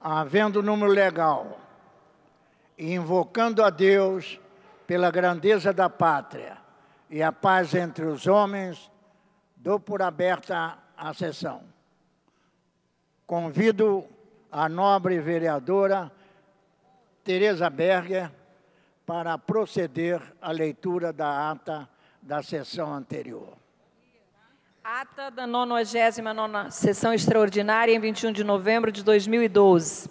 havendo número legal e invocando a Deus pela grandeza da pátria e a paz entre os homens, dou por aberta a sessão. Convido a nobre vereadora Tereza Berger para proceder à leitura da ata da sessão anterior. Ata da 99ª Sessão Extraordinária, em 21 de novembro de 2012.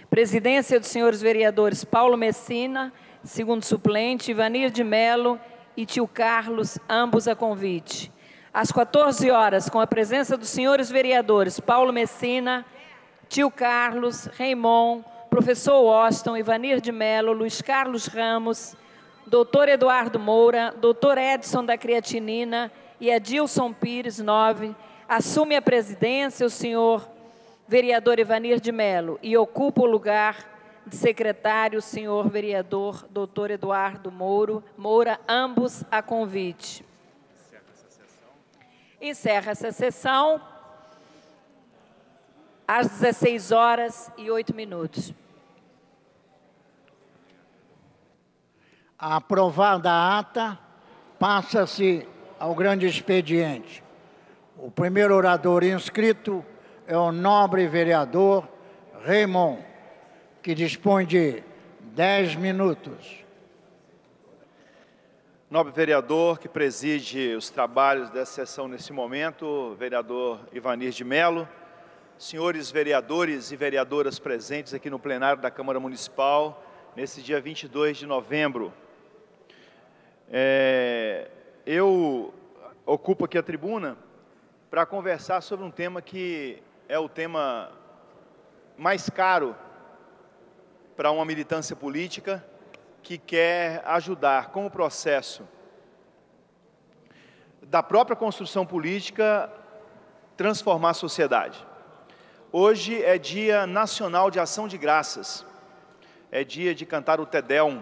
Presidência dos senhores vereadores Paulo Messina, segundo suplente, Ivanir de Mello e tio Carlos, ambos a convite. Às 14 horas, com a presença dos senhores vereadores Paulo Messina, tio Carlos, Raimon, professor Washington, Ivanir de Mello, Luiz Carlos Ramos, doutor Eduardo Moura, doutor Edson da Creatinina e Adilson Pires, 9, assume a presidência o senhor vereador Ivanir de Mello e ocupa o lugar de secretário o senhor vereador doutor Eduardo Moura, ambos a convite. Encerra essa sessão às 16 horas e 8 minutos. Aprovada a ata, passa-se ao grande expediente. O primeiro orador inscrito é o nobre vereador Raimon, que dispõe de 10 minutos. Nobre vereador que preside os trabalhos dessa sessão nesse momento, vereador Ivanir de Mello, senhores vereadores e vereadoras presentes aqui no plenário da Câmara Municipal, nesse dia 22 de novembro. Eu ocupo aqui a tribuna para conversar sobre um tema que é o tema mais caro para uma militância política que quer ajudar, com o processo da própria construção política, transformar a sociedade. Hoje é Dia Nacional de Ação de Graças, é dia de cantar o Te Deum,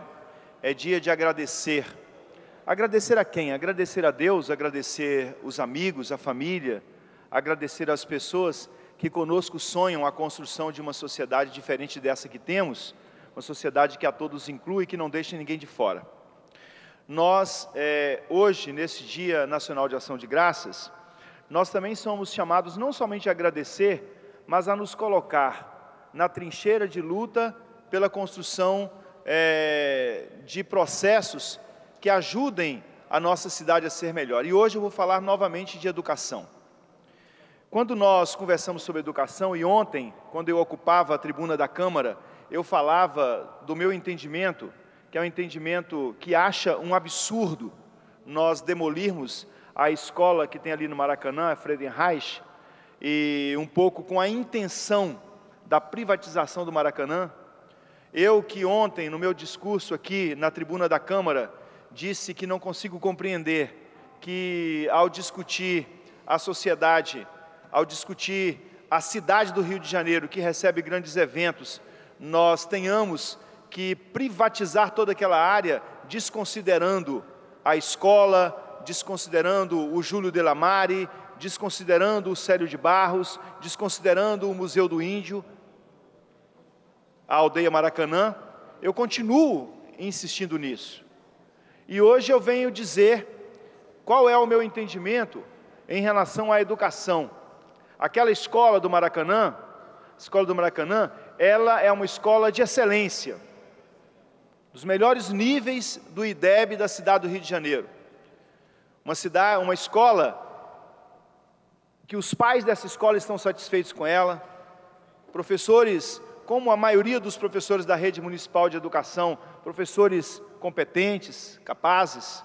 é dia de agradecer. Agradecer a quem? Agradecer a Deus, agradecer os amigos, a família, agradecer as pessoas que conosco sonham a construção de uma sociedade diferente dessa que temos, uma sociedade que a todos inclui e que não deixa ninguém de fora. Nós, hoje, nesse Dia Nacional de Ação de Graças, nós também somos chamados não somente a agradecer, mas a nos colocar na trincheira de luta pela construção de processos que ajudem a nossa cidade a ser melhor. E hoje eu vou falar novamente de educação. Quando nós conversamos sobre educação, e ontem, quando eu ocupava a tribuna da Câmara, eu falava do meu entendimento, que é um entendimento que acha um absurdo nós demolirmos a escola que tem ali no Maracanã, a Friedenreich, e um pouco com a intenção da privatização do Maracanã. Eu que ontem, no meu discurso aqui na tribuna da Câmara, disse que não consigo compreender que ao discutir a sociedade, ao discutir a cidade do Rio de Janeiro, que recebe grandes eventos, nós tenhamos que privatizar toda aquela área, desconsiderando a escola, desconsiderando o Júlio de la Mare, desconsiderando o Célio de Barros, desconsiderando o Museu do Índio, a aldeia Maracanã. Eu continuo insistindo nisso. E hoje eu venho dizer qual é o meu entendimento em relação à educação. Aquela escola do Maracanã, ela é uma escola de excelência, dos melhores níveis do IDEB da cidade do Rio de Janeiro. Uma escola que os pais dessa escola estão satisfeitos com ela, professores, como a maioria dos professores da rede municipal de educação, professores competentes, capazes,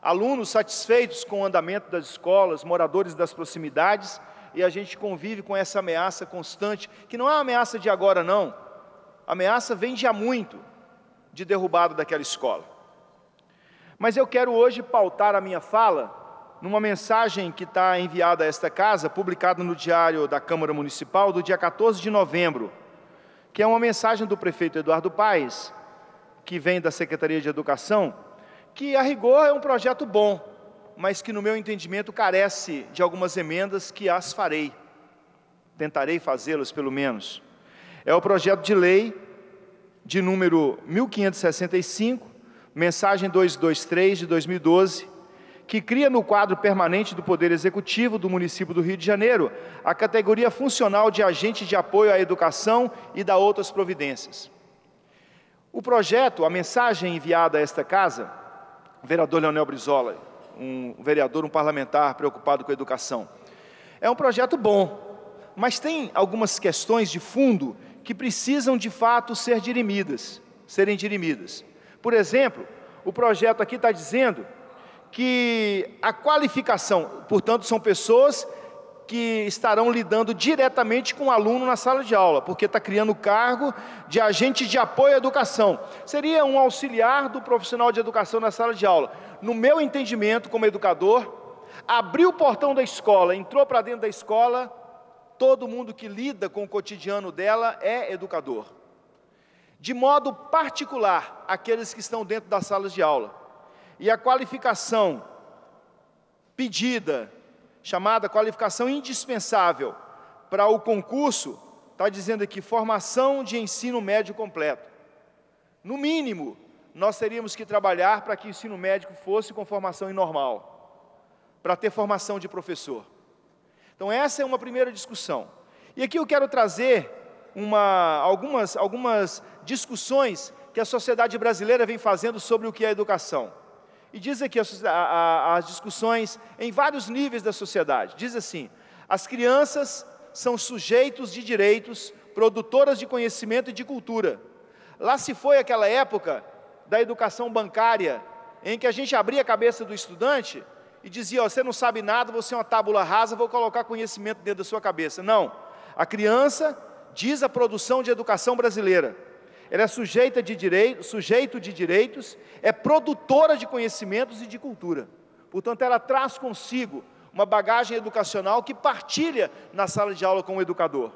alunos satisfeitos com o andamento das escolas, moradores das proximidades, e a gente convive com essa ameaça constante, que não é uma ameaça de agora não, a ameaça vem de há muito, de derrubada daquela escola. Mas eu quero hoje pautar a minha fala numa mensagem que está enviada a esta casa, publicada no Diário da Câmara Municipal, do dia 14 de novembro, que é uma mensagem do prefeito Eduardo Paes, que vem da Secretaria de Educação, que a rigor é um projeto bom, mas que no meu entendimento carece de algumas emendas que as farei, tentarei fazê-las pelo menos. É o projeto de lei de número 1565, mensagem 223 de 2012, que cria no quadro permanente do Poder Executivo do município do Rio de Janeiro a categoria funcional de agente de apoio à educação e da outras providências. O projeto, a mensagem enviada a esta casa, o vereador Leonel Brizola, um vereador, um parlamentar preocupado com a educação, é um projeto bom, mas tem algumas questões de fundo que precisam de fato serem dirimidas. Por exemplo, o projeto aqui está dizendo que a qualificação, portanto, são pessoas que estarão lidando diretamente com o aluno na sala de aula, porque está criando o cargo de agente de apoio à educação. Seria um auxiliar do profissional de educação na sala de aula. No meu entendimento, como educador, abriu o portão da escola, entrou para dentro da escola, todo mundo que lida com o cotidiano dela é educador. De modo particular, aqueles que estão dentro das salas de aula. E a qualificação pedida, chamada qualificação indispensável para o concurso, está dizendo aqui, formação de ensino médio completo. No mínimo, nós teríamos que trabalhar para que o ensino médio fosse com formação normal, para ter formação de professor. Então essa é uma primeira discussão. E aqui eu quero trazer algumas discussões que a sociedade brasileira vem fazendo sobre o que é educação. E diz aqui as discussões em vários níveis da sociedade. Diz assim, as crianças são sujeitos de direitos, produtoras de conhecimento e de cultura. Lá se foi aquela época da educação bancária, em que a gente abria a cabeça do estudante e dizia, você não sabe nada, você é uma tábula rasa, vou colocar conhecimento dentro da sua cabeça. Não, a criança, diz a produção de educação brasileira, ela é sujeito de direitos, é produtora de conhecimentos e de cultura. Portanto, ela traz consigo uma bagagem educacional que partilha na sala de aula com o educador.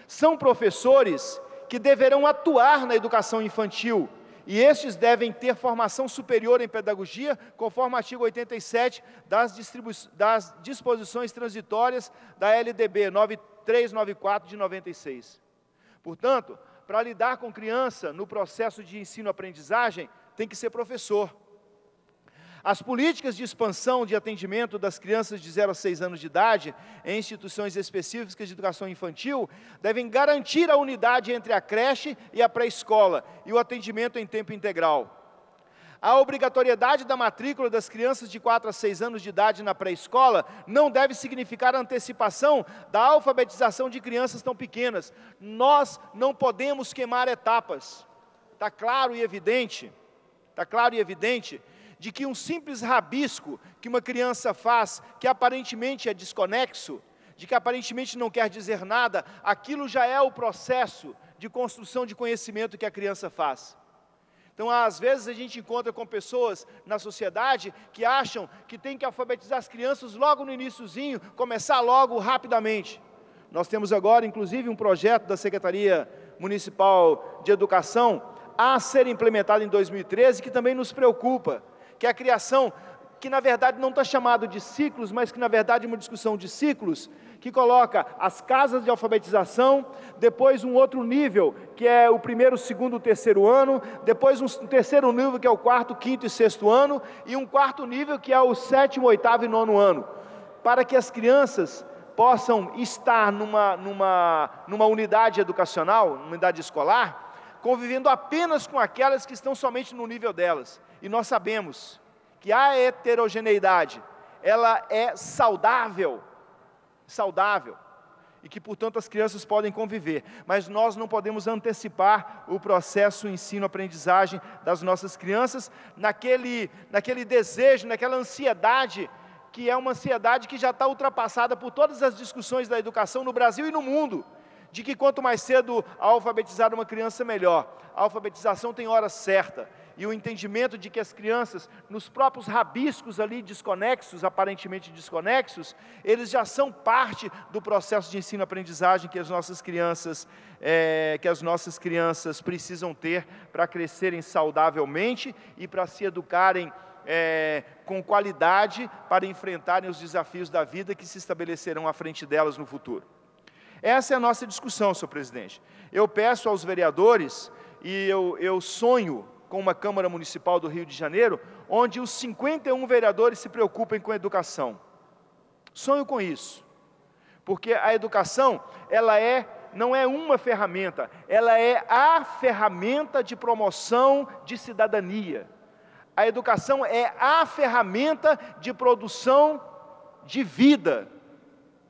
São professores que deverão atuar na educação infantil, e estes devem ter formação superior em pedagogia, conforme o artigo 87 das disposições transitórias da LDB 9394 de 96. Portanto, para lidar com criança no processo de ensino-aprendizagem, tem que ser professor. As políticas de expansão de atendimento das crianças de 0 a 6 anos de idade, em instituições específicas de educação infantil, devem garantir a unidade entre a creche e a pré-escola, e o atendimento em tempo integral. A obrigatoriedade da matrícula das crianças de 4 a 6 anos de idade na pré-escola não deve significar a antecipação da alfabetização de crianças tão pequenas. Nós não podemos queimar etapas. Está claro e evidente de que um simples rabisco que uma criança faz, que aparentemente é desconexo, de que aparentemente não quer dizer nada, aquilo já é o processo de construção de conhecimento que a criança faz. Então, às vezes, a gente encontra com pessoas na sociedade que acham que tem que alfabetizar as crianças logo no iniciozinho, começar logo, rapidamente. Nós temos agora, inclusive, um projeto da Secretaria Municipal de Educação a ser implementado em 2013, que também nos preocupa, que é a criação, que na verdade não está chamado de ciclos, mas que na verdade é uma discussão de ciclos, que coloca as casas de alfabetização, depois um outro nível, que é o primeiro, segundo, terceiro ano, depois um terceiro nível, que é o quarto, quinto e sexto ano, e um quarto nível, que é o sétimo, oitavo e nono ano, para que as crianças possam estar numa unidade educacional, numa unidade escolar, convivendo apenas com aquelas que estão somente no nível delas. E nós sabemos que a heterogeneidade, ela é saudável, e que, portanto, as crianças podem conviver, mas nós não podemos antecipar o processo ensino-aprendizagem das nossas crianças, naquele desejo, naquela ansiedade, que é uma ansiedade que já está ultrapassada por todas as discussões da educação no Brasil e no mundo, de que quanto mais cedo alfabetizar uma criança, melhor. A alfabetização tem hora certa, e o entendimento de que as crianças, nos próprios rabiscos ali desconexos, aparentemente desconexos, eles já são parte do processo de ensino-aprendizagem que as nossas crianças precisam ter para crescerem saudavelmente e para se educarem com qualidade para enfrentarem os desafios da vida que se estabelecerão à frente delas no futuro. Essa é a nossa discussão, senhor presidente. Eu peço aos vereadores, e eu sonho com uma Câmara Municipal do Rio de Janeiro, onde os 51 vereadores se preocupem com a educação. Sonho com isso, porque a educação, não é uma ferramenta, ela é a ferramenta de promoção de cidadania. A educação é a ferramenta de produção de vida,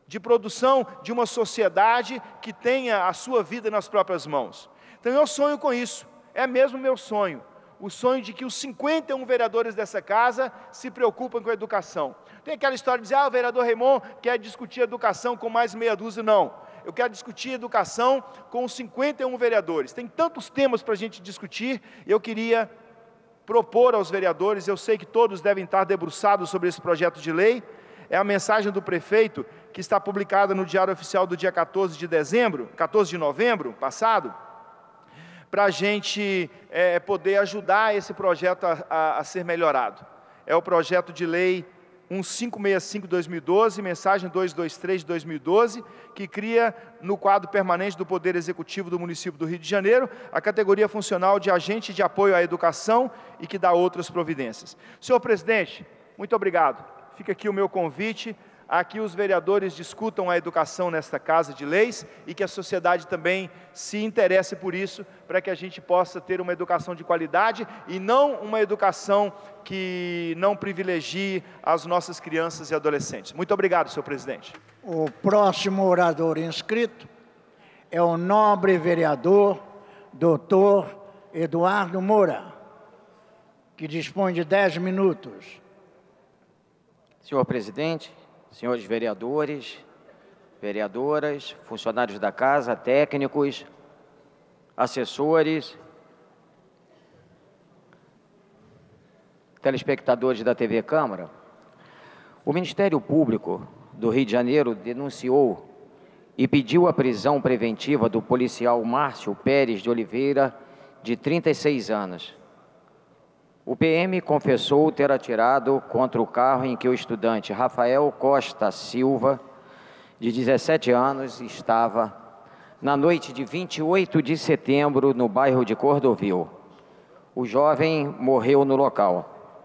de produção de uma sociedade que tenha a sua vida nas próprias mãos. Então eu sonho com isso, é mesmo meu sonho, o sonho de que os 51 vereadores dessa casa se preocupem com a educação. Tem aquela história de dizer, o vereador Raymond quer discutir educação com mais meia dúzia, não. Eu quero discutir educação com os 51 vereadores. Tem tantos temas para a gente discutir, eu queria propor aos vereadores, eu sei que todos devem estar debruçados sobre esse projeto de lei, é a mensagem do prefeito, que está publicada no Diário Oficial do dia 14 de novembro passado, para a gente poder ajudar esse projeto a ser melhorado. É o projeto de lei 1565-2012, mensagem 223-2012, que cria no quadro permanente do Poder Executivo do município do Rio de Janeiro, a categoria funcional de agente de apoio à educação e que dá outras providências. Senhor presidente, muito obrigado. Fica aqui o meu convite a que os vereadores discutam a educação nesta Casa de Leis e que a sociedade também se interesse por isso, para que a gente possa ter uma educação de qualidade e não uma educação que não privilegie as nossas crianças e adolescentes. Muito obrigado, senhor presidente. O próximo orador inscrito é o nobre vereador, doutor Eduardo Moura, que dispõe de 10 minutos. Senhor presidente, senhores vereadores, vereadoras, funcionários da casa, técnicos, assessores, telespectadores da TV Câmara, o Ministério Público do Rio de Janeiro denunciou e pediu a prisão preventiva do policial Márcio Pérez de Oliveira, de 36 anos. O PM confessou ter atirado contra o carro em que o estudante Rafael Costa Silva, de 17 anos, estava na noite de 28 de setembro no bairro de Cordovil. O jovem morreu no local.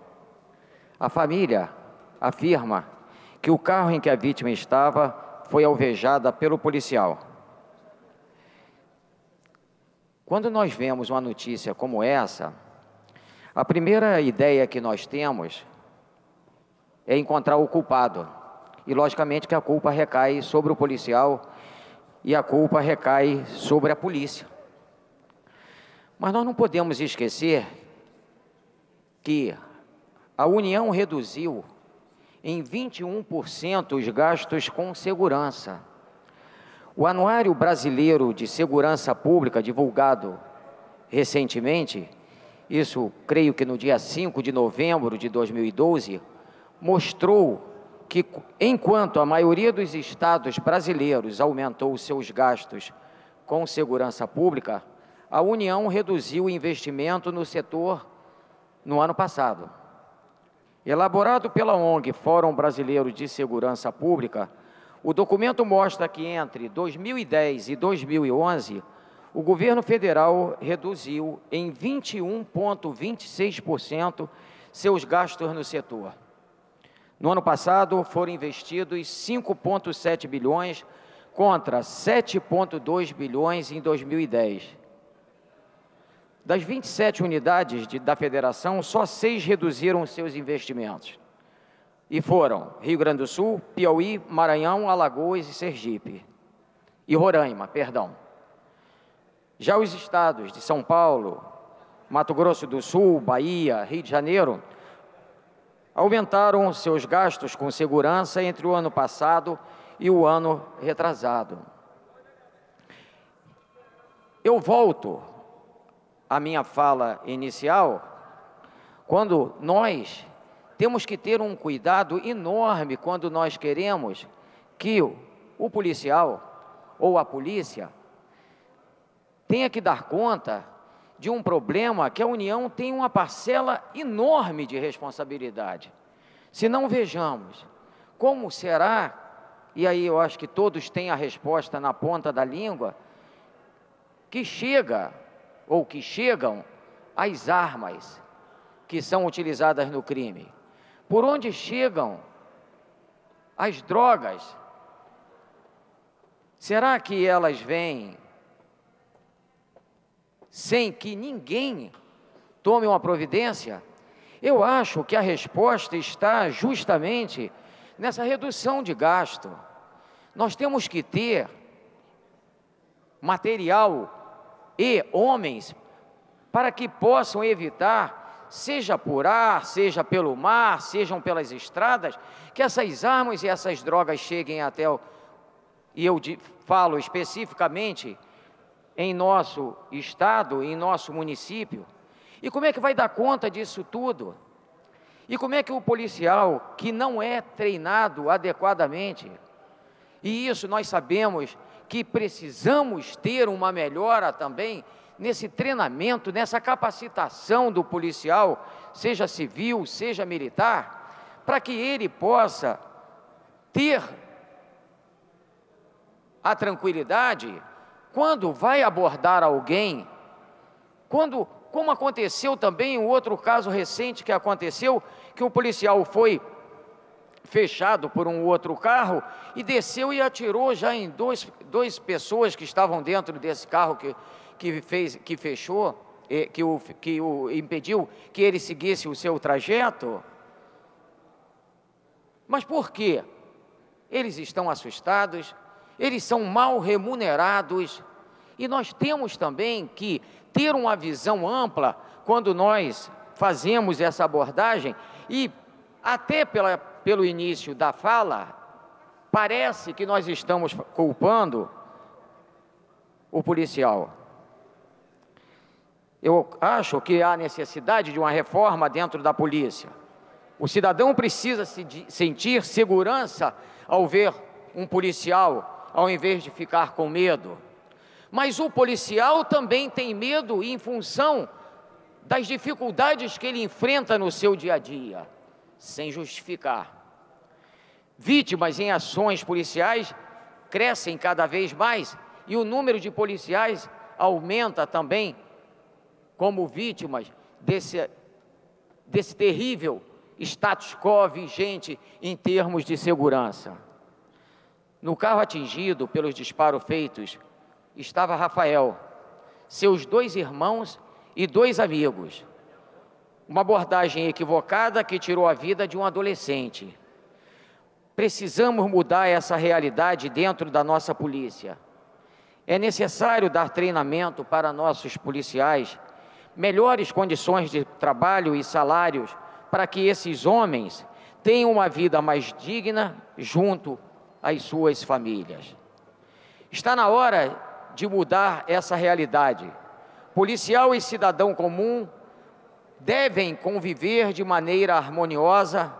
A família afirma que o carro em que a vítima estava foi alvejada pelo policial. Quando nós vemos uma notícia como essa, a primeira ideia que nós temos é encontrar o culpado. E, logicamente, que a culpa recai sobre o policial e a culpa recai sobre a polícia. Mas nós não podemos esquecer que a União reduziu em 21% os gastos com segurança. O Anuário Brasileiro de Segurança Pública, divulgado recentemente, isso creio que no dia 5 de novembro de 2012, mostrou que, enquanto a maioria dos estados brasileiros aumentou seus gastos com segurança pública, a União reduziu o investimento no setor no ano passado. Elaborado pela ONG Fórum Brasileiro de Segurança Pública, o documento mostra que entre 2010 e 2011, o governo federal reduziu em 21,26% seus gastos no setor. No ano passado, foram investidos 5,7 bilhões contra 7,2 bilhões em 2010. Das 27 unidades da federação, só 6 reduziram seus investimentos. E foram Rio Grande do Sul, Piauí, Maranhão, Alagoas e Sergipe. E Roraima, perdão. Já os estados de São Paulo, Mato Grosso do Sul, Bahia, Rio de Janeiro, aumentaram seus gastos com segurança entre o ano passado e o ano retrasado. Eu volto à minha fala inicial, quando nós temos que ter um cuidado enorme quando nós queremos que o policial ou a polícia tenha que dar conta de um problema que a União tem uma parcela enorme de responsabilidade. Se não, vejamos como será e aí eu acho que todos têm a resposta na ponta da língua, que chega, ou que chegam, as armas que são utilizadas no crime. Por onde chegam as drogas? Será que elas vêm sem que ninguém tome uma providência? Eu acho que a resposta está justamente nessa redução de gasto. Nós temos que ter material e homens para que possam evitar, seja por ar, seja pelo mar, sejam pelas estradas, que essas armas e essas drogas cheguem até o... E eu falo especificamente em nosso estado, em nosso município. E como é que vai dar conta disso tudo? E como é que o policial, que não é treinado adequadamente, e isso nós sabemos que precisamos ter uma melhora também nesse treinamento, nessa capacitação do policial, seja civil, seja militar, para que ele possa ter a tranquilidade quando vai abordar alguém, como aconteceu também um outro caso recente que aconteceu, que o policial foi fechado por um outro carro e desceu e atirou já em duas pessoas que estavam dentro desse carro que fechou, que o impediu que ele seguisse o seu trajeto. Mas por quê? Eles estão assustados, eles são mal remunerados, e nós temos também que ter uma visão ampla quando nós fazemos essa abordagem, e até pelo início da fala, parece que nós estamos culpando o policial. Eu acho que há necessidade de uma reforma dentro da polícia. O cidadão precisa sentir segurança ao ver um policial, ao invés de ficar com medo. Mas o policial também tem medo em função das dificuldades que ele enfrenta no seu dia a dia, sem justificar. Vítimas em ações policiais crescem cada vez mais e o número de policiais aumenta também como vítimas desse terrível status quo vigente em termos de segurança. No carro atingido pelos disparos feitos estava Rafael, seus 2 irmãos e 2 amigos. Uma abordagem equivocada que tirou a vida de um adolescente. Precisamos mudar essa realidade dentro da nossa polícia. É necessário dar treinamento para nossos policiais, melhores condições de trabalho e salários para que esses homens tenham uma vida mais digna junto às suas famílias. Está na hora de mudar essa realidade. Policial e cidadão comum devem conviver de maneira harmoniosa.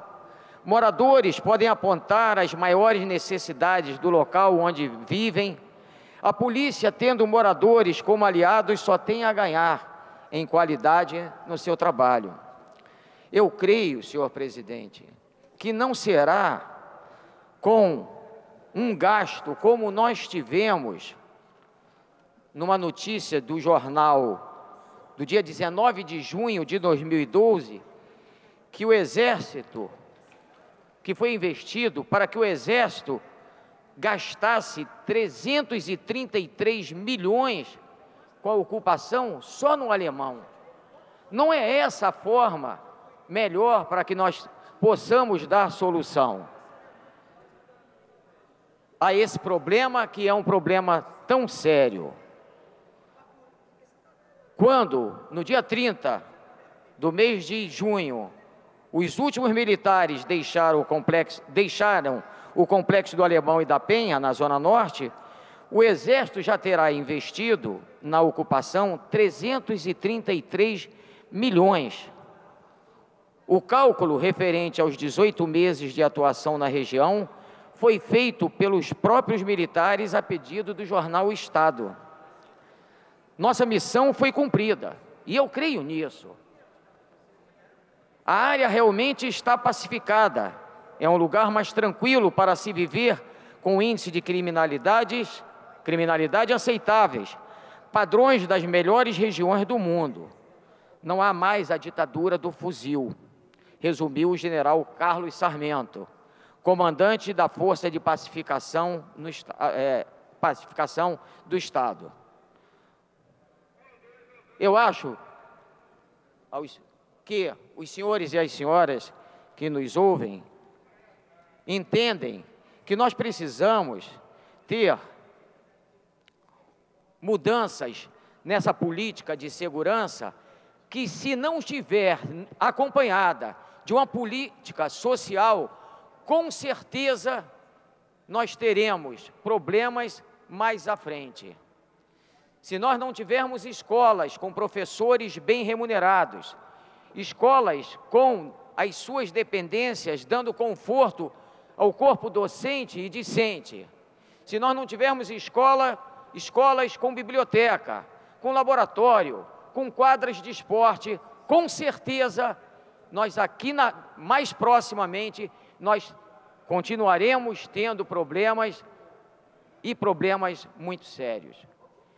Moradores podem apontar as maiores necessidades do local onde vivem. A polícia, tendo moradores como aliados, só tem a ganhar em qualidade no seu trabalho. Eu creio, senhor presidente, que não será com um gasto como nós tivemos numa notícia do jornal do dia 19 de junho de 2012, que o Exército, que foi investido para que o Exército gastasse 333 milhões com a ocupação só no alemão. Não é essa a forma melhor para que nós possamos dar solução a esse problema, que é um problema tão sério. Quando, no dia 30 do mês de junho, os últimos militares deixaram o complexo do Alemão e da Penha, na Zona Norte, o Exército já terá investido na ocupação 333 milhões. O cálculo referente aos 18 meses de atuação na região foi feito pelos próprios militares a pedido do jornal O Estado. Nossa missão foi cumprida, e eu creio nisso. A área realmente está pacificada, é um lugar mais tranquilo para se viver com índice de criminalidade aceitáveis, padrões das melhores regiões do mundo. Não há mais a ditadura do fuzil, resumiu o general Carlos Sarmento, comandante da Força de Pacificação do Estado. Eu acho que os senhores e as senhoras que nos ouvem entendem que nós precisamos ter mudanças nessa política de segurança que, se não estiver acompanhada de uma política social, com certeza nós teremos problemas mais à frente. Se nós não tivermos escolas com professores bem remunerados, escolas com as suas dependências dando conforto ao corpo docente e discente, se nós não tivermos escolas com biblioteca, com laboratório, com quadras de esporte, com certeza, nós aqui mais proximamente, nós continuaremos tendo problemas e problemas muito sérios.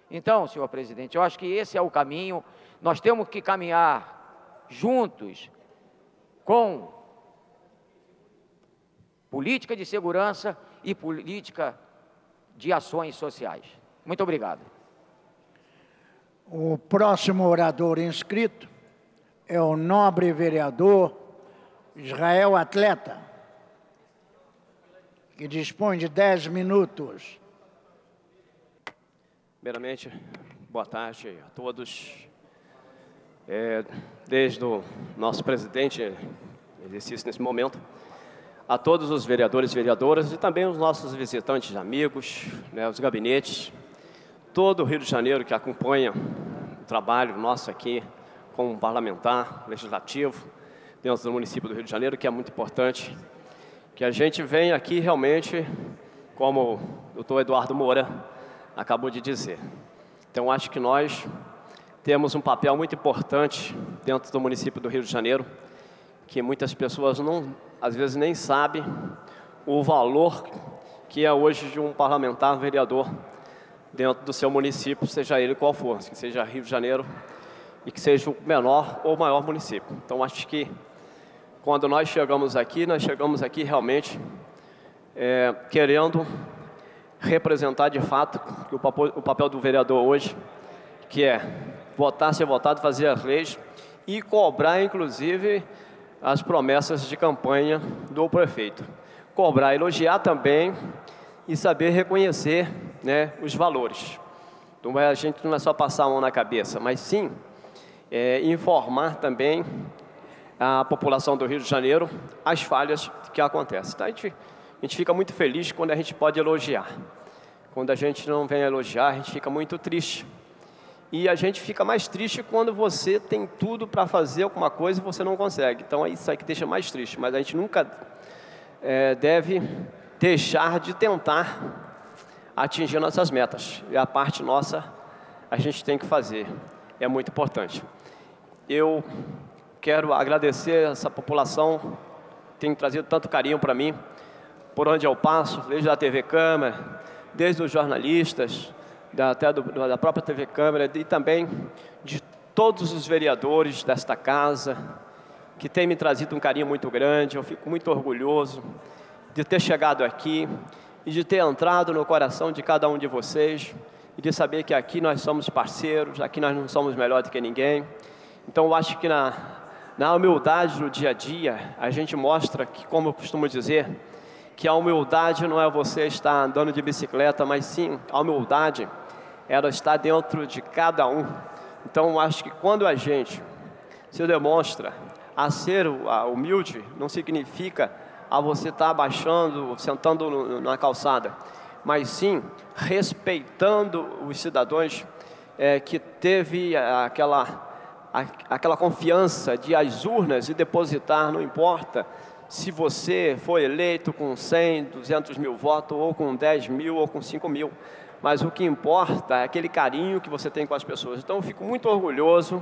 Então, senhor presidente, eu acho que esse é o caminho. Nós temos que caminhar juntos com política de segurança e política de ações sociais. Muito obrigado. O próximo orador inscrito é o nobre vereador Israel Atleta, que dispõe de 10 minutos. Primeiramente, boa tarde a todos. Desde o nosso presidente, exercício nesse momento, a todos os vereadores e vereadoras e também os nossos visitantes, amigos, né, os gabinetes, todo o Rio de Janeiro que acompanha o trabalho nosso aqui como parlamentar, legislativo, dentro do município do Rio de Janeiro, que é muito importante, que a gente venha aqui realmente, como o doutor Eduardo Moura acabou de dizer. Então, acho que nós temos um papel muito importante dentro do município do Rio de Janeiro, que muitas pessoas às vezes nem sabem o valor que é hoje de um parlamentar, vereador, dentro do seu município, seja ele qual for, que seja Rio de Janeiro e que seja o menor ou maior município. Então, acho que quando nós chegamos aqui realmente querendo representar de fato que o papel do vereador hoje, que é votar, ser votado, fazer as leis e cobrar, inclusive, as promessas de campanha do prefeito. Cobrar, elogiar também e saber reconhecer, né, os valores. Então, a gente não é só passar a mão na cabeça, mas sim informar também a população do Rio de Janeiro as falhas que acontecem. Então, a gente fica muito feliz quando a gente pode elogiar. Quando a gente não vem elogiar, a gente fica muito triste. E a gente fica mais triste quando você tem tudo para fazer alguma coisa e você não consegue. Então, é isso aí que deixa mais triste. Mas a gente nunca deve deixar de tentar atingir nossas metas. E a parte nossa, a gente tem que fazer. É muito importante. Eu quero agradecer essa população que tem trazido tanto carinho para mim, por onde eu passo, desde a TV Câmara, desde os jornalistas, até da própria TV Câmara e também de todos os vereadores desta casa, que têm me trazido um carinho muito grande. Eu fico muito orgulhoso de ter chegado aqui e de ter entrado no coração de cada um de vocês e de saber que aqui nós somos parceiros, aqui nós não somos melhor do que ninguém. Então, eu acho que na humildade no dia a dia, a gente mostra que, como eu costumo dizer, que a humildade não é você estar andando de bicicleta, mas sim, a humildade, ela está dentro de cada um. Então, eu acho que quando a gente se demonstra a ser humilde, não significa você estar abaixando, sentando na calçada, mas sim respeitando os cidadãos que teve aquela confiança de as urnas e depositar, não importa se você foi eleito com 100, 200 mil votos, ou com 10 mil, ou com 5 mil. Mas o que importa é aquele carinho que você tem com as pessoas. Então, eu fico muito orgulhoso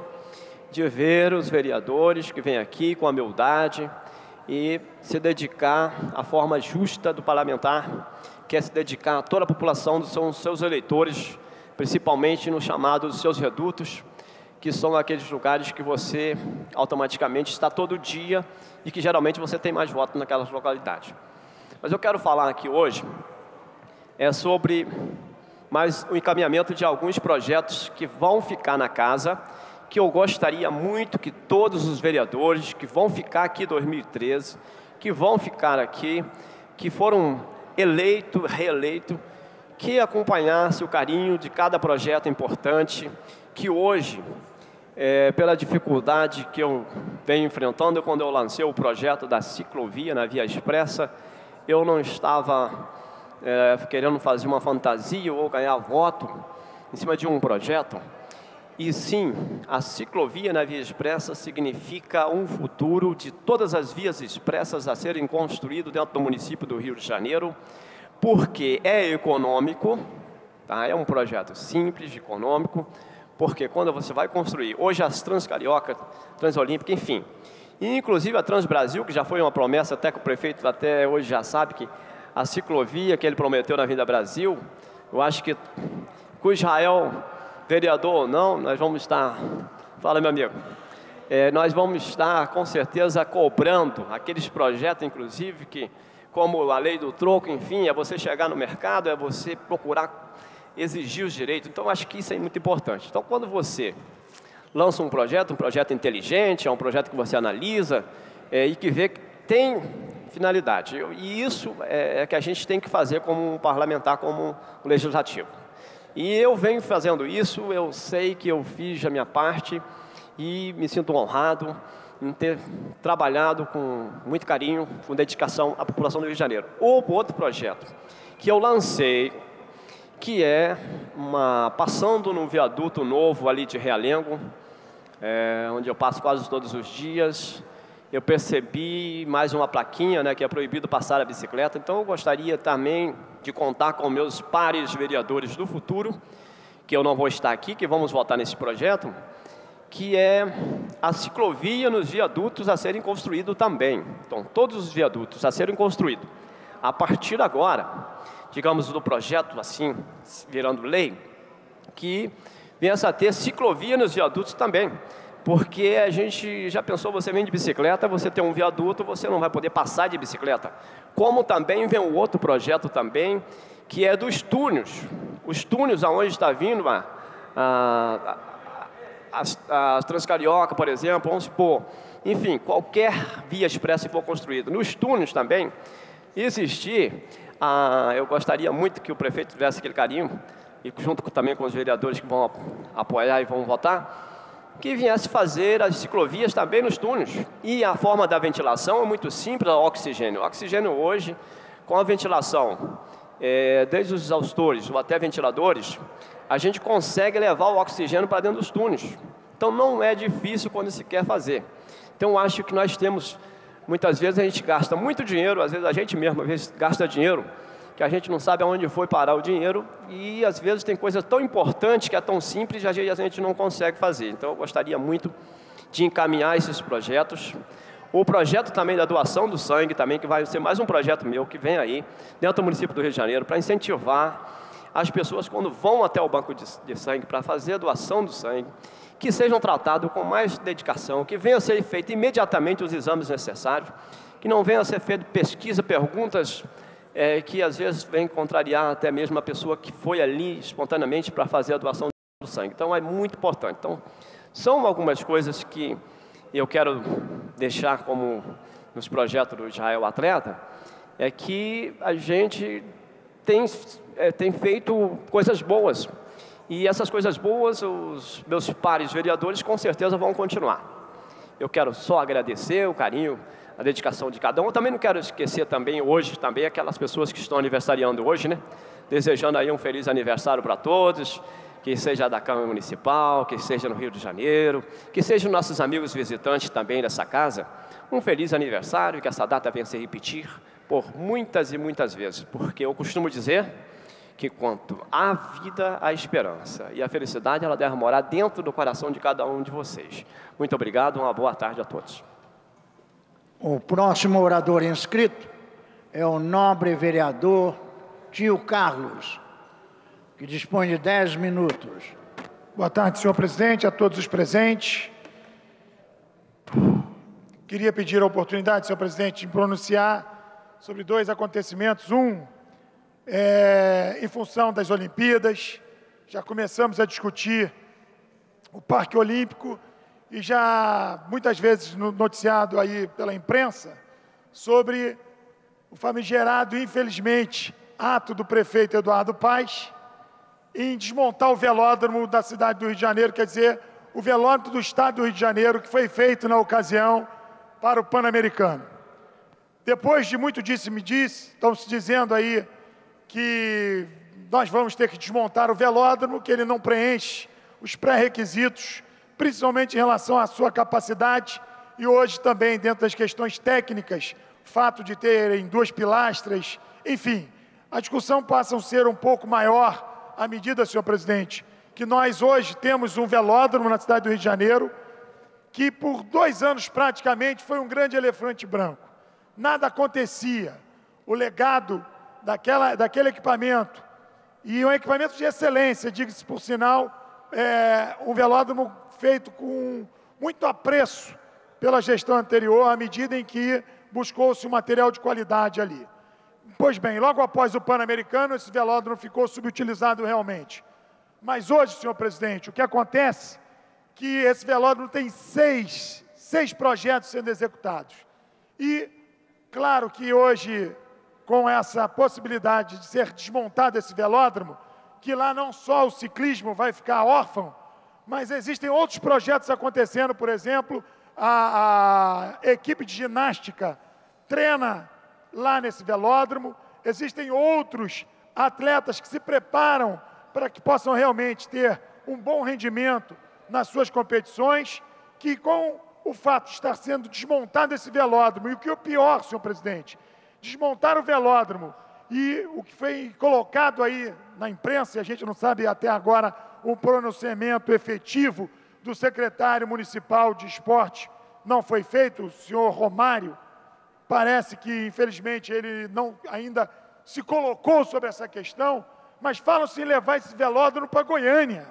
de ver os vereadores que vêm aqui com a humildade e se dedicar à forma justa do parlamentar, quer se dedicar a toda a população, são os seus eleitores, principalmente no chamado dos seus redutos, que são aqueles lugares que você automaticamente está todo dia e que geralmente você tem mais votos naquelas localidades. Mas eu quero falar aqui hoje sobre mais o encaminhamento de alguns projetos que vão ficar na casa, que eu gostaria muito que todos os vereadores que vão ficar aqui em 2013, que vão ficar aqui, que foram eleitos, reeleitos, que acompanhasse o carinho de cada projeto importante, que hoje, pela dificuldade que eu venho enfrentando, quando eu lancei o projeto da ciclovia na Via Expressa, eu não estava querendo fazer uma fantasia ou ganhar voto em cima de um projeto. E sim, a ciclovia na Via Expressa significa um futuro de todas as vias expressas a serem construídas dentro do município do Rio de Janeiro, porque é econômico, tá? É um projeto simples, econômico, porque quando você vai construir, hoje as Transcarioca, Transolímpica, enfim, e inclusive a Transbrasil, que já foi uma promessa, até que o prefeito até hoje já sabe que a ciclovia que ele prometeu na Avenida Brasil, eu acho que com Israel, vereador ou não, nós vamos estar, fala meu amigo, nós vamos estar com certeza cobrando aqueles projetos, inclusive, que como a lei do troco, enfim, é você chegar no mercado, é você procurar exigir os direitos. Então, acho que isso é muito importante. Então, quando você lança um projeto inteligente, é um projeto que você analisa e que vê que tem finalidade. E isso é que a gente tem que fazer como um parlamentar, como um legislativo. E eu venho fazendo isso, eu sei que eu fiz a minha parte e me sinto honrado em ter trabalhado com muito carinho, com dedicação à população do Rio de Janeiro. Outro projeto que eu lancei, que é passando num viaduto novo ali de Realengo, onde eu passo quase todos os dias, eu percebi mais uma plaquinha, né, que é proibido passar a bicicleta. Então eu gostaria também de contar com meus pares vereadores do futuro, que eu não vou estar aqui, que vamos votar nesse projeto, que é a ciclovia nos viadutos a serem construídos também. Então, todos os viadutos a serem construídos. A partir agora, digamos, do projeto assim, virando lei, que venha a ter ciclovia nos viadutos também. Porque a gente já pensou, você vem de bicicleta, você tem um viaduto, você não vai poder passar de bicicleta. Como também vem um outro projeto também, que é dos túneis. Os túneis aonde está vindo a Transcarioca, por exemplo, vamos supor, enfim, qualquer via expressa que for construída. Nos túneis também, existir, eu gostaria muito que o prefeito tivesse aquele carinho, e junto também com os vereadores que vão apoiar e vão votar, que viesse fazer as ciclovias também nos túneis. E a forma da ventilação é muito simples, o oxigênio. O oxigênio hoje, com a ventilação, desde os exaustores ou até ventiladores, a gente consegue levar o oxigênio para dentro dos túneis. Então não é difícil quando se quer fazer. Então eu acho que nós temos, muitas vezes a gente gasta muito dinheiro, às vezes a gente mesmo, às vezes gasta dinheiro, que a gente não sabe aonde foi parar o dinheiro, e às vezes tem coisa tão importante, que é tão simples, e às vezes a gente não consegue fazer. Então eu gostaria muito de encaminhar esses projetos. O projeto também da doação do sangue, também, que vai ser mais um projeto meu, que vem aí, dentro do município do Rio de Janeiro, para incentivar as pessoas, quando vão até o banco de sangue, para fazer a doação do sangue, que sejam tratados com mais dedicação, que venham a ser feitos imediatamente os exames necessários, que não venha a ser feita pesquisa, perguntas que às vezes vem contrariar até mesmo a pessoa que foi ali espontaneamente para fazer a doação do sangue. Então é muito importante. Então, são algumas coisas que eu quero deixar como nos projetos do Israel Atleta, é que a gente tem feito coisas boas. E essas coisas boas, os meus pares vereadores com certeza vão continuar. Eu quero só agradecer o carinho, a dedicação de cada um. Eu também não quero esquecer também hoje, também aquelas pessoas que estão aniversariando hoje, né? Desejando aí um feliz aniversário para todos, que seja da Câmara Municipal, que seja no Rio de Janeiro, que sejam nossos amigos visitantes também dessa casa. Um feliz aniversário, que essa data venha se repetir por muitas e muitas vezes, porque eu costumo dizer que quanto há vida, há esperança, e a felicidade ela deve morar dentro do coração de cada um de vocês. Muito obrigado, uma boa tarde a todos. O próximo orador inscrito é o nobre vereador tio Carlos, que dispõe de 10 minutos. Boa tarde, senhor presidente, a todos os presentes. Queria pedir a oportunidade, senhor presidente, de pronunciar sobre dois acontecimentos. Um, em função das Olimpíadas, já começamos a discutir o Parque Olímpico e já muitas vezes noticiado aí pela imprensa sobre o famigerado, infelizmente, ato do prefeito Eduardo Paes em desmontar o velódromo da cidade do Rio de Janeiro, quer dizer, o velódromo do estado do Rio de Janeiro, que foi feito na ocasião para o Pan-Americano. Depois de muito disse e me disse, estão se dizendo aí que nós vamos ter que desmontar o velódromo, que ele não preenche os pré-requisitos, principalmente em relação à sua capacidade, e hoje também dentro das questões técnicas, o fato de terem 2 pilastras, enfim, a discussão passa a ser um pouco maior à medida, senhor presidente, que nós hoje temos um velódromo na cidade do Rio de Janeiro, que por 2 anos praticamente foi um grande elefante branco. Nada acontecia. O legado daquele equipamento, e um equipamento de excelência, diga-se por sinal, um velódromo feito com muito apreço pela gestão anterior, à medida em que buscou-se um material de qualidade ali. Pois bem, logo após o Pan-Americano, esse velódromo ficou subutilizado realmente. Mas hoje, senhor presidente, o que acontece é que esse velódromo tem seis projetos sendo executados. E, claro que hoje, com essa possibilidade de ser desmontado esse velódromo, que lá não só o ciclismo vai ficar órfão, mas existem outros projetos acontecendo, por exemplo, a equipe de ginástica treina lá nesse velódromo, existem outros atletas que se preparam para que possam realmente ter um bom rendimento nas suas competições, que com o fato de estar sendo desmontado esse velódromo, e o que é o pior, senhor presidente, desmontar o velódromo, e o que foi colocado aí na imprensa, e a gente não sabe até agora um pronunciamento efetivo do secretário municipal de esporte, não foi feito, o senhor Romário. Parece que, infelizmente, ele não ainda se colocou sobre essa questão, mas falam-se em levar esse velódromo para Goiânia.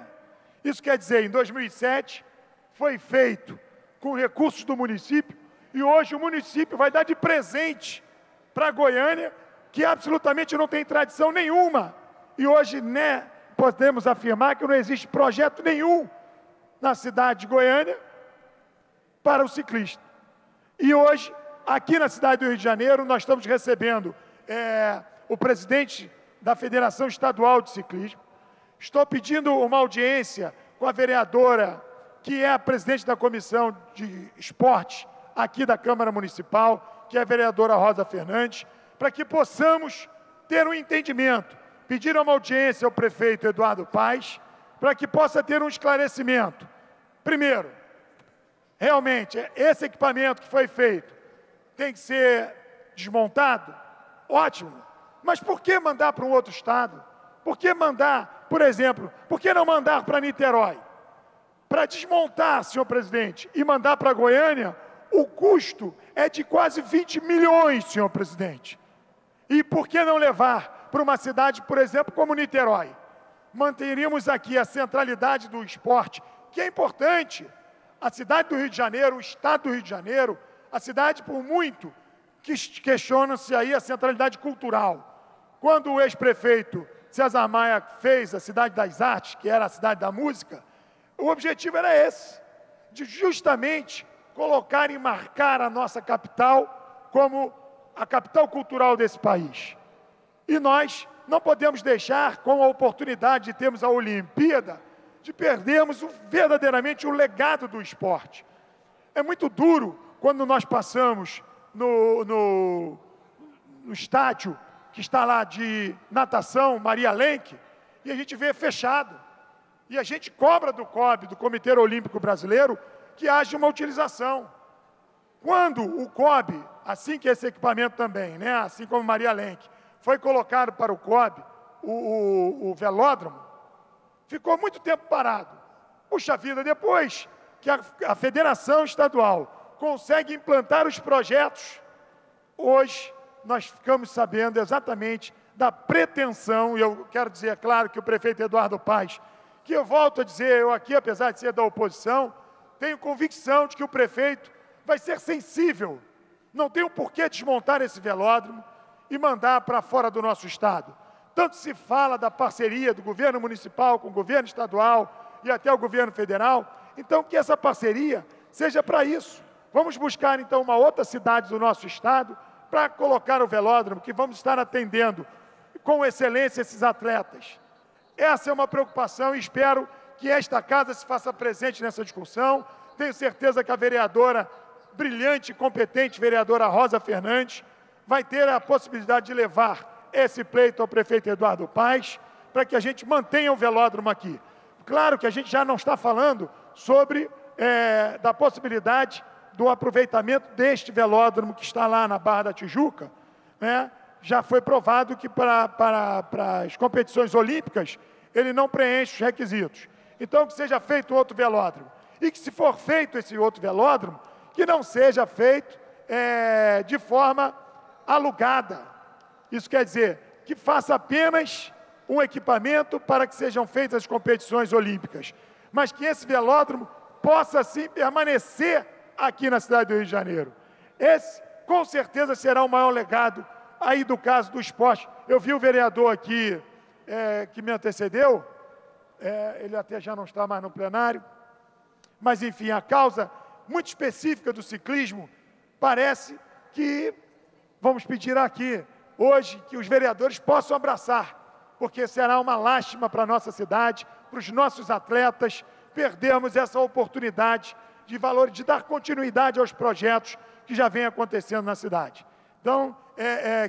Isso quer dizer, em 2007, foi feito com recursos do município, e hoje o município vai dar de presente para Goiânia, que absolutamente não tem tradição nenhuma. E hoje, né, podemos afirmar que não existe projeto nenhum na cidade de Goiânia para o ciclista. E hoje, aqui na cidade do Rio de Janeiro, nós estamos recebendo o presidente da Federação Estadual de Ciclismo. Estou pedindo uma audiência com a vereadora, que é a presidente da Comissão de Esporte aqui da Câmara Municipal, que é a vereadora Rosa Fernandes, para que possamos ter um entendimento, pedir uma audiência ao prefeito Eduardo Paes, para que possa ter um esclarecimento. Primeiro, realmente, esse equipamento que foi feito tem que ser desmontado? Ótimo. Mas por que mandar para um outro estado? Por que mandar, por exemplo, por que não mandar para Niterói? Para desmontar, senhor presidente, e mandar para Goiânia, o custo é de quase 20 milhões, senhor presidente. E por que não levar para uma cidade, por exemplo, como Niterói? Manteríamos aqui a centralidade do esporte, que é importante. A cidade do Rio de Janeiro, o estado do Rio de Janeiro, a cidade, por muito, que questiona-se aí a centralidade cultural. Quando o ex-prefeito César Maia fez a Cidade das Artes, que era a cidade da música, o objetivo era esse, de justamente colocar e marcar a nossa capital como a capital cultural desse país. E nós não podemos deixar, com a oportunidade de termos a Olimpíada, de perdermos verdadeiramente o legado do esporte. É muito duro quando nós passamos no estádio que está lá de natação, Maria Lenk, e a gente vê fechado. E a gente cobra do COB, do Comitê Olímpico Brasileiro, que haja uma utilização. Quando o COB, assim que esse equipamento também, né, assim como Maria Lenk, foi colocado para o COB, o velódromo, ficou muito tempo parado. Puxa vida, depois que a Federação Estadual consegue implantar os projetos, hoje nós ficamos sabendo exatamente da pretensão, e eu quero dizer, é claro, que o prefeito Eduardo Paes, que eu volto a dizer, eu aqui, apesar de ser da oposição, tenho convicção de que o prefeito vai ser sensível, não tem o porquê desmontar esse velódromo e mandar para fora do nosso estado. Tanto se fala da parceria do governo municipal com o governo estadual e até o governo federal, então que essa parceria seja para isso. Vamos buscar então uma outra cidade do nosso estado para colocar o velódromo, que vamos estar atendendo com excelência esses atletas. Essa é uma preocupação e espero que esta casa se faça presente nessa discussão. Tenho certeza que a vereadora, brilhante e competente vereadora Rosa Fernandes, vai ter a possibilidade de levar esse pleito ao prefeito Eduardo Paes, para que a gente mantenha o velódromo aqui. Claro que a gente já não está falando sobre da possibilidade do aproveitamento deste velódromo que está lá na Barra da Tijuca, né? Já foi provado que para as competições olímpicas ele não preenche os requisitos. Então, que seja feito outro velódromo. E que, se for feito esse outro velódromo, que não seja feito de forma alugada. Isso quer dizer que faça apenas um equipamento para que sejam feitas as competições olímpicas, mas que esse velódromo possa, sim, permanecer aqui na cidade do Rio de Janeiro. Esse, com certeza, será o maior legado aí do caso do esporte. Eu vi o vereador aqui que me antecedeu, ele até já não está mais no plenário, mas, enfim, a causa muito específica do ciclismo, parece que vamos pedir aqui, hoje, que os vereadores possam abraçar, porque será uma lástima para a nossa cidade, para os nossos atletas, perdermos essa oportunidade de dar continuidade aos projetos que já vem acontecendo na cidade. Então,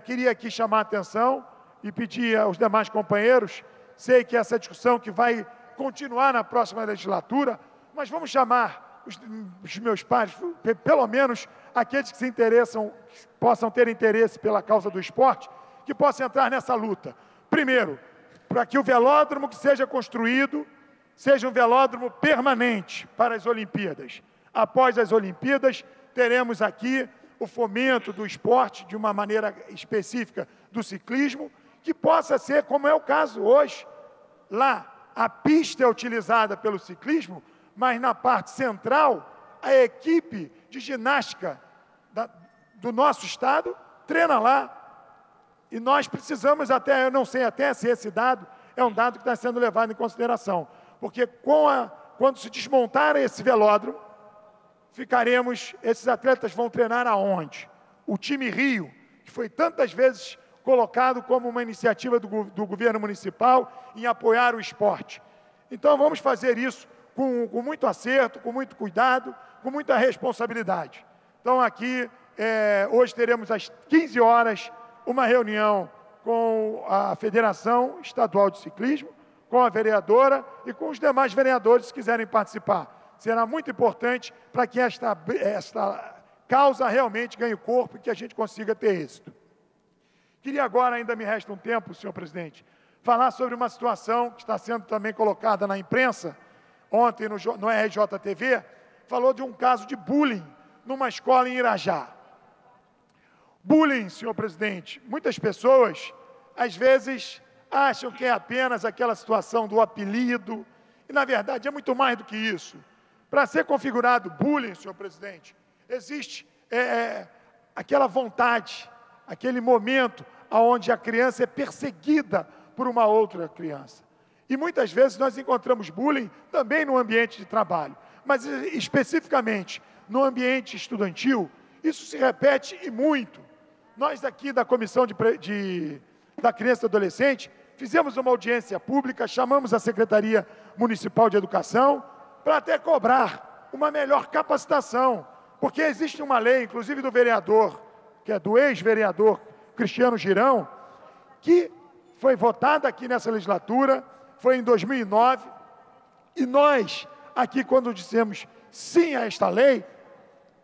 queria aqui chamar a atenção e pedir aos demais companheiros, sei que essa discussão que vai continuar na próxima legislatura, mas vamos chamar os meus pares, pelo menos aqueles que se interessam, que possam ter interesse pela causa do esporte, que possam entrar nessa luta. Primeiro, para que o velódromo que seja construído seja um velódromo permanente para as Olimpíadas. Após as Olimpíadas, teremos aqui o fomento do esporte, de uma maneira específica do ciclismo, que possa ser, como é o caso hoje, lá a pista é utilizada pelo ciclismo, mas na parte central, a equipe de ginástica do nosso estado treina lá. E nós precisamos até, eu não sei até se esse dado é um dado que está sendo levado em consideração, porque quando se desmontar esse velódromo, esses atletas vão treinar aonde? O time Rio, que foi tantas vezes colocado como uma iniciativa do governo municipal em apoiar o esporte. Então vamos fazer isso com muito acerto, com muito cuidado, com muita responsabilidade. Então aqui, hoje teremos às 15 horas uma reunião com a Federação Estadual de Ciclismo, com a vereadora e com os demais vereadores que quiserem participar. Será muito importante para que esta causa realmente ganhe corpo e que a gente consiga ter êxito. Queria agora, ainda me resta um tempo, senhor presidente, falar sobre uma situação que está sendo também colocada na imprensa. Ontem, no RJTV, falou de um caso de bullying numa escola em Irajá. Bullying, senhor presidente, muitas pessoas, às vezes, acham que é apenas aquela situação do apelido, e, na verdade, é muito mais do que isso. Para ser configurado bullying, senhor presidente, existe aquela vontade, aquele momento onde a criança é perseguida por uma outra criança. E muitas vezes nós encontramos bullying também no ambiente de trabalho, mas especificamente no ambiente estudantil, isso se repete e muito. Nós aqui da Comissão da Criança e Adolescente fizemos uma audiência pública, chamamos a Secretaria Municipal de Educação para até cobrar uma melhor capacitação, porque existe uma lei, inclusive do vereador, que é do ex-vereador Cristiano Girão, que foi votada aqui nessa legislatura, foi em 2009, e nós, aqui, quando dissemos sim a esta lei,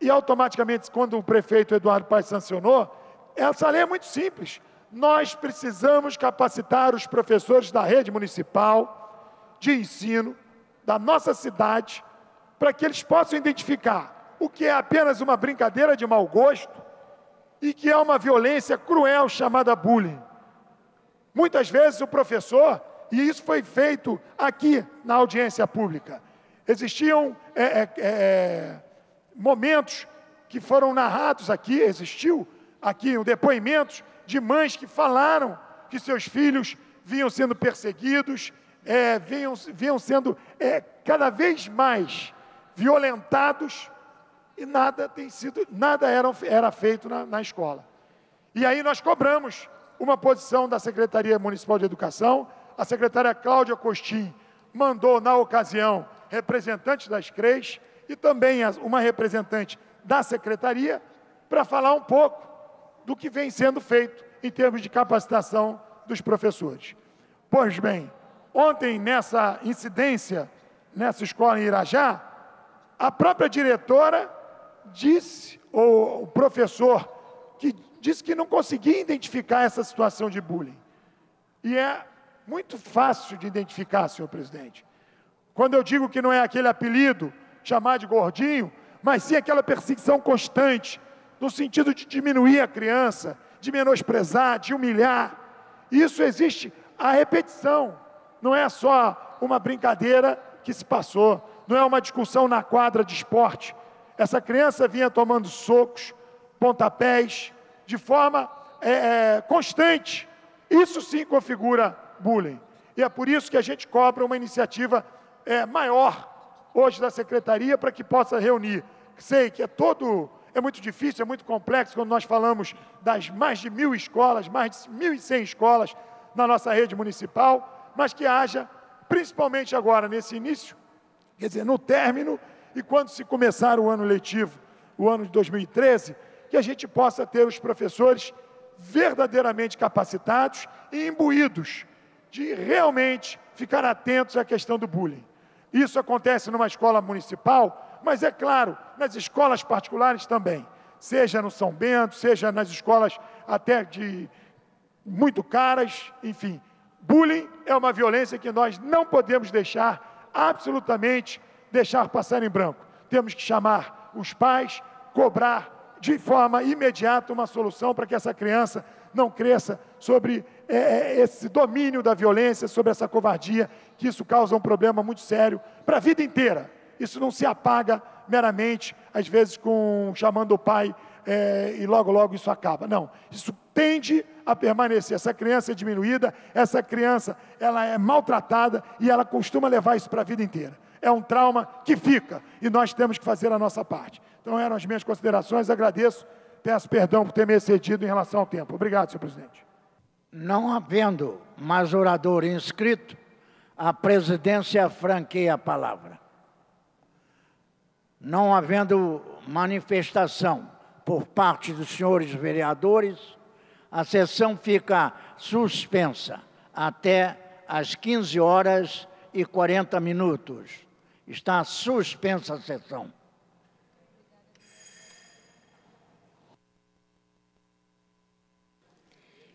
e automaticamente, quando o prefeito Eduardo Paes sancionou, essa lei é muito simples. Nós precisamos capacitar os professores da rede municipal de ensino da nossa cidade, para que eles possam identificar o que é apenas uma brincadeira de mau gosto e que é uma violência cruel chamada bullying. Muitas vezes o professor, e isso foi feito aqui na audiência pública, existiam momentos que foram narrados aqui, existiu aqui depoimentos de mães que falaram que seus filhos vinham sendo perseguidos, vinham sendo cada vez mais violentados e nada era feito na escola. E aí nós cobramos uma posição da Secretaria Municipal de Educação. A secretária Cláudia Costin mandou, na ocasião, representantes das CREs e também uma representante da Secretaria para falar um pouco do que vem sendo feito em termos de capacitação dos professores. Pois bem, ontem, nessa incidência, nessa escola em Irajá, a própria diretora disse, ou o professor, que disse que não conseguia identificar essa situação de bullying. E é muito fácil de identificar, senhor presidente. Quando eu digo que não é aquele apelido, chamar de gordinho, mas sim aquela perseguição constante, no sentido de diminuir a criança, de menosprezar, de humilhar. Isso existe a repetição, não é só uma brincadeira que se passou, não é uma discussão na quadra de esporte. Essa criança vinha tomando socos, pontapés, de forma constante. Isso sim configura bullying. E é por isso que a gente cobra uma iniciativa maior hoje da Secretaria para que possa reunir. Sei que é muito difícil, é muito complexo quando nós falamos das mais de 1.000 escolas, mais de 1.100 escolas na nossa rede municipal, mas que haja, principalmente agora, nesse início, quer dizer, no término, e quando se começar o ano letivo, o ano de 2013, que a gente possa ter os professores verdadeiramente capacitados e imbuídos de realmente ficar atentos à questão do bullying. Isso acontece numa escola municipal, mas é claro, nas escolas particulares também, seja no São Bento, seja nas escolas até de muito caras, enfim. Bullying é uma violência que nós não podemos absolutamente deixar passar em branco. Temos que chamar os pais, cobrar de forma imediata uma solução para que essa criança não cresça sobre esse domínio da violência, sobre essa covardia, que isso causa um problema muito sério para a vida inteira. Isso não se apaga meramente, às vezes chamando o pai e logo, logo isso acaba. Não, isso tende a permanecer. Essa criança é diminuída, essa criança ela é maltratada e ela costuma levar isso para a vida inteira. É um trauma que fica e nós temos que fazer a nossa parte. Então eram as minhas considerações, agradeço, peço perdão por ter me excedido em relação ao tempo. Obrigado, senhor presidente. Não havendo mais orador inscrito, a presidência franqueia a palavra. Não havendo manifestação por parte dos senhores vereadores, a sessão fica suspensa até às 15h40. Está suspensa a sessão.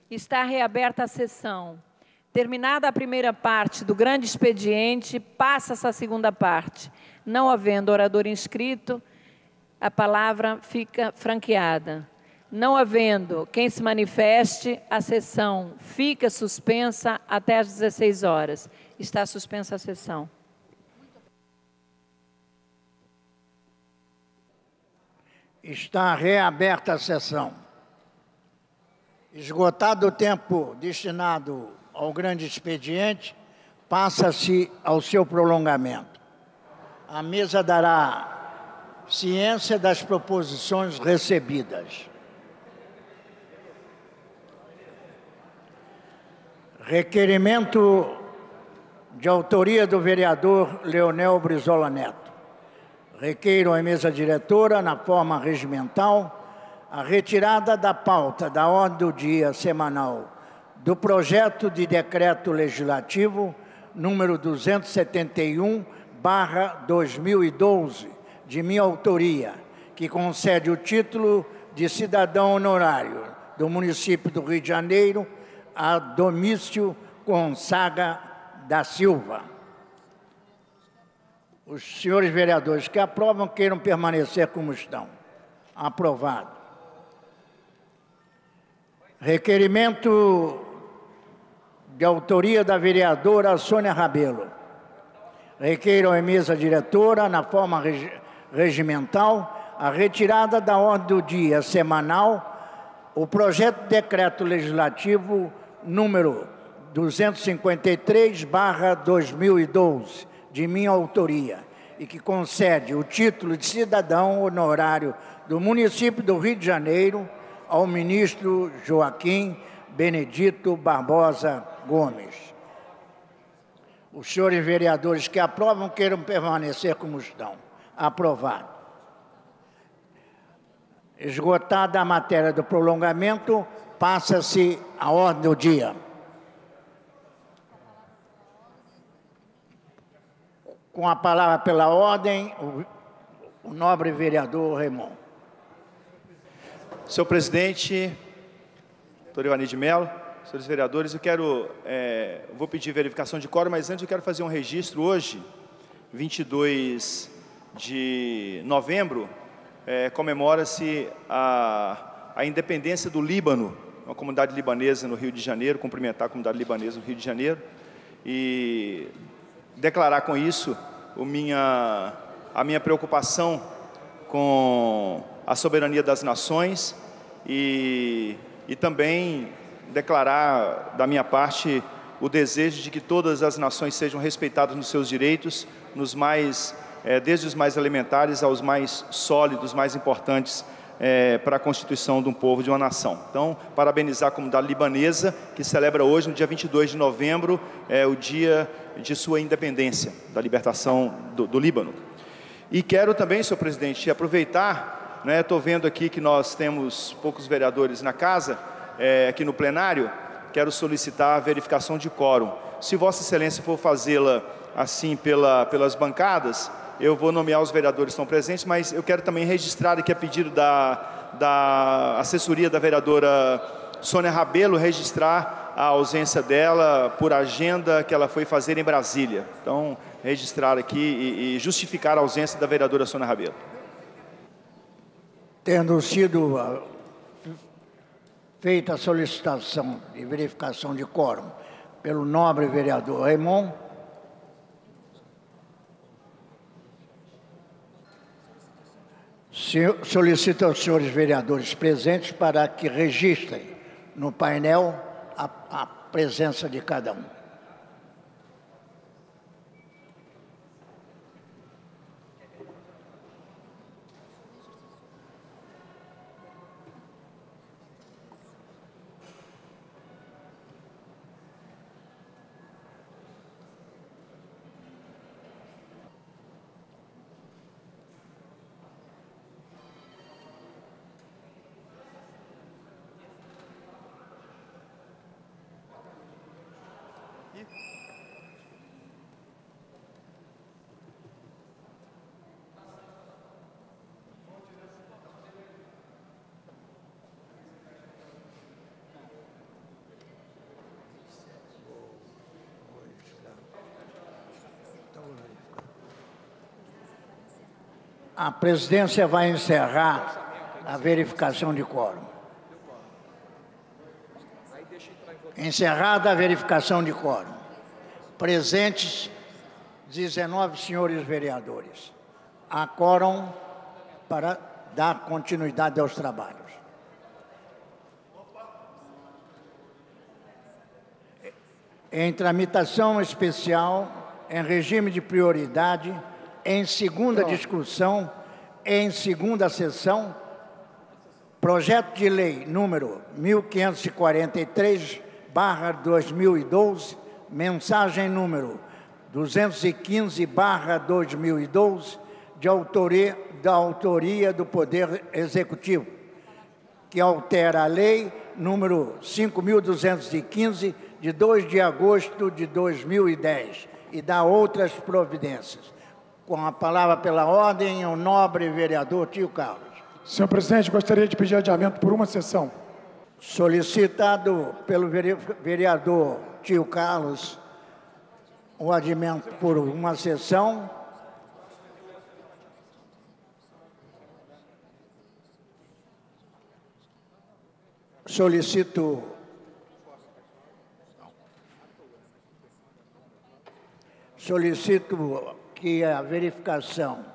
Está reaberta a sessão. Terminada a primeira parte do grande expediente, passa-se a segunda parte. Não havendo orador inscrito, a palavra fica franqueada. Não havendo quem se manifeste, a sessão fica suspensa até às 16h. Está suspensa a sessão. Está reaberta a sessão. Esgotado o tempo destinado ao grande expediente, passa-se ao seu prolongamento. A mesa dará ciência das proposições recebidas. Requerimento de autoria do vereador Leonel Brizola Neto. Requeiro à mesa diretora, na forma regimental, a retirada da pauta da ordem do dia semanal do projeto de decreto legislativo número 271/2012, de minha autoria, que concede o título de cidadão honorário do município do Rio de Janeiro a Domício Gonçaga da Silva. Os senhores vereadores que aprovam queiram permanecer como estão. Aprovado. Requerimento de autoria da vereadora Sônia Rabelo. Requeiro à mesa diretora, na forma regimental, a retirada da ordem do dia semanal, o projeto de decreto legislativo número 253/2012, de minha autoria, e que concede o título de cidadão honorário do município do Rio de Janeiro ao ministro Joaquim Benedito Barbosa Gomes. Os senhores vereadores que aprovam queiram permanecer como estão. Aprovado. Esgotada a matéria do prolongamento, passa-se a ordem do dia. Com a palavra pela ordem, o nobre vereador Raimon. Senhor presidente, doutor Ivani de Mello, senhores vereadores, vou pedir verificação de quórum, mas antes eu quero fazer um registro hoje, 22 de novembro, comemora-se a independência do Líbano, uma comunidade libanesa no Rio de Janeiro, cumprimentar a comunidade libanesa no Rio de Janeiro, e declarar com isso a minha preocupação com a soberania das nações e também declarar da minha parte o desejo de que todas as nações sejam respeitadas nos seus direitos, desde os mais elementares aos mais sólidos, mais importantes para a constituição de um povo, de uma nação. Então, parabenizar a comunidade libanesa, que celebra hoje, no dia 22 de novembro, o dia de sua independência, da libertação do Líbano. E quero também, senhor presidente, aproveitar, estou vendo aqui que nós temos poucos vereadores na casa, aqui no plenário, quero solicitar a verificação de quórum. Se Vossa Excelência for fazê-la assim pelas bancadas, eu vou nomear os vereadores que estão presentes, mas eu quero também registrar aqui a pedido da assessoria da vereadora Sônia Rabelo, registrar a ausência dela por agenda que ela foi fazer em Brasília. Então, registrar aqui e justificar a ausência da vereadora Sônia Rabelo. Tendo sido feita a solicitação de verificação de quórum pelo nobre vereador Raimon, solicito aos senhores vereadores presentes para que registrem no painel a presença de cada um. A presidência vai encerrar a verificação de quórum. Encerrada a verificação de quórum. Presentes 19 senhores vereadores. Há quórum para dar continuidade aos trabalhos. Em tramitação especial, em regime de prioridade, em segunda discussão, em segunda sessão, projeto de lei número 1543/2012, mensagem número 215/2012, da autoria do Poder Executivo, que altera a lei número 5.215, de 2 de agosto de 2010, e dá outras providências. Com a palavra pela ordem, o nobre vereador Tio Carlos. Senhor presidente, gostaria de pedir adiamento por uma sessão. Solicitado pelo vereador Tio Carlos o adiamento por uma sessão. Solicito Solicito que a verificação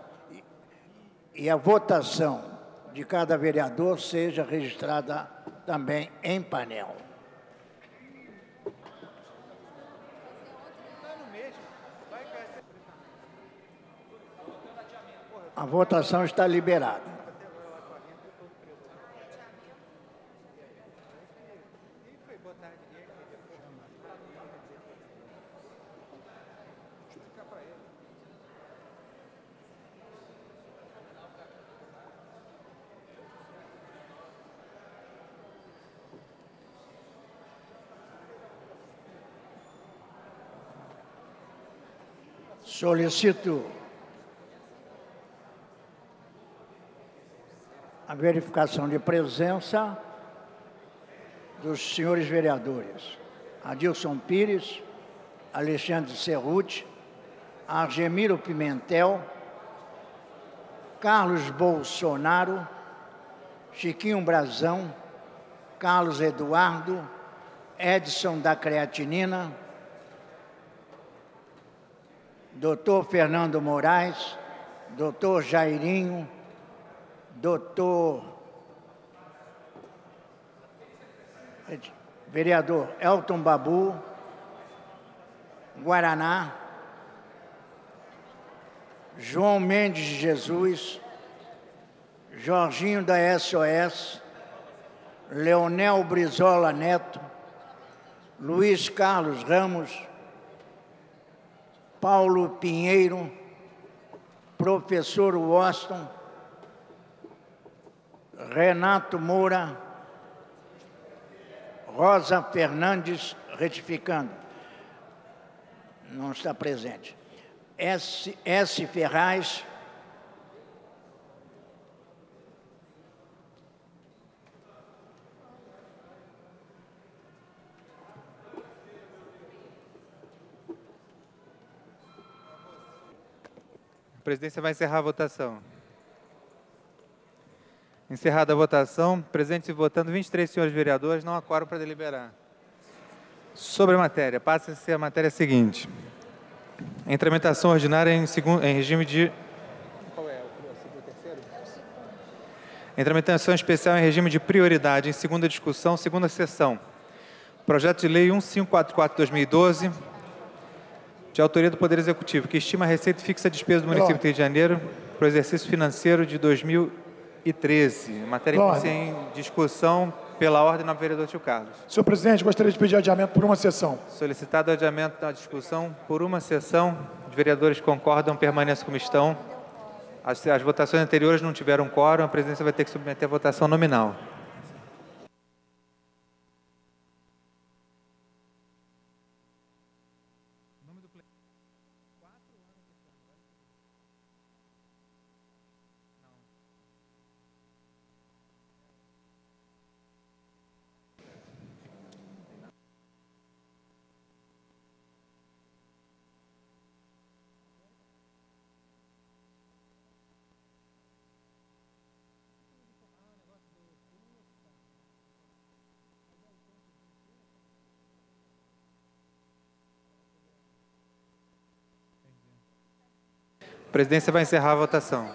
e a votação de cada vereador seja registrada também em painel. A votação está liberada. Solicito a verificação de presença dos senhores vereadores Adilson Pires, Alexandre Cerruti, Argemiro Pimentel, Carlos Bolsonaro, Chiquinho Brazão, Carlos Eduardo, Edson da Creatinina, Dr. Fernando Moraes, Dr. Jairinho, Dr. Vereador Elton Babu, Guaraná, João Mendes de Jesus, Jorginho da SOS, Leonel Brizola Neto, Luiz Carlos Ramos, Paulo Pinheiro, Professor Washington, Renato Moura, Rosa Fernandes, retificando, não está presente, S. Ferraz, A presidência vai encerrar a votação. Encerrada a votação, presentes e votando 23 senhores vereadores, não há quórum para deliberar. Sobre a matéria, passa-se a matéria seguinte. Em tramitação ordinária em regime de... Qual é? O terceiro? Em tramitação especial em regime de prioridade, em segunda discussão, segunda sessão. Projeto de Lei 1544/2012, de autoria do Poder Executivo, que estima a receita fixa e despesa do município do Rio de Janeiro para o exercício financeiro de 2013. Matéria em discussão pela ordem do vereador Tio Carlos. Senhor presidente, gostaria de pedir adiamento por uma sessão. Solicitado adiamento da discussão por uma sessão. Os vereadores concordam, permaneçam como estão. As votações anteriores não tiveram quórum, a presidência vai ter que submeter a votação nominal. A presidência vai encerrar a votação.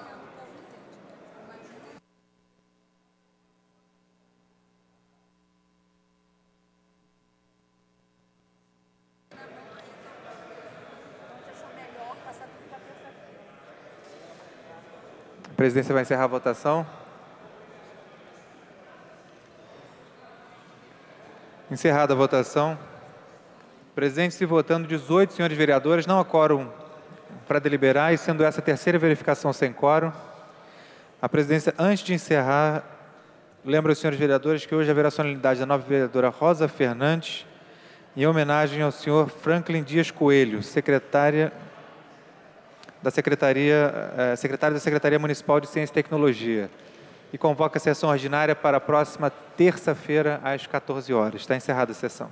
A presidência vai encerrar a votação. Encerrada a votação. Presentes e votando 18 senhores vereadores, não há quórum para deliberar, e sendo essa a terceira verificação sem quórum, a presidência, antes de encerrar, lembra os senhores vereadores que hoje haverá a solenidade da nova vereadora Rosa Fernandes, em homenagem ao senhor Franklin Dias Coelho, secretário da Secretaria Municipal de Ciência e Tecnologia, e convoca a sessão ordinária para a próxima terça-feira, às 14 horas. Está encerrada a sessão.